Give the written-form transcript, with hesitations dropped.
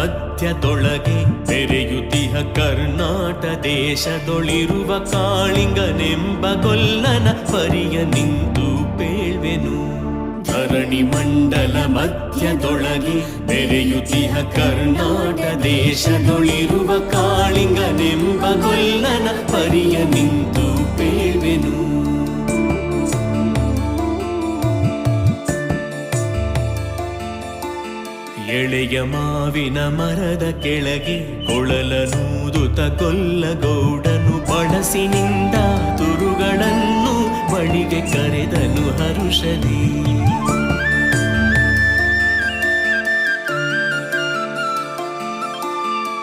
ಮಧ್ಯದೊಳಗೆ ಬೆರೆಯುತಿಹ ಕರ್ನಾಟ ದೇಶದೊಳಿರುವ ಕಾಳಿಂಗನೆಂಬ ಗೊಲ್ಲನ ಪರಿಯ ನಿಂತು ಪೇಳ್ವೆನು. ಧರಣಿ ಮಂಡಲ ಮಧ್ಯದೊಳಗೆ ಬೆರೆಯುತಿಹ ಕರ್ನಾಟ ದೇಶದೊಳಿರುವ ಕಾಳಿಂಗನೆಂಬ ಗೊಲ್ಲನ ಪರಿಯ ನಿಂತು ಪೇಳ್ವೆನು. ಎಳೆಯ ಮಾವಿನ ಮರದ ಕೆಳಗೆ ಕೊಳಲನೂದುತ ಗೊಲ್ಲಗೌಡನು ಬಳಸಿನಿಂದ ತುರುಗಳನ್ನು ಬಳಿಗೆ ಕರೆದನು ಹರುಷದಿ.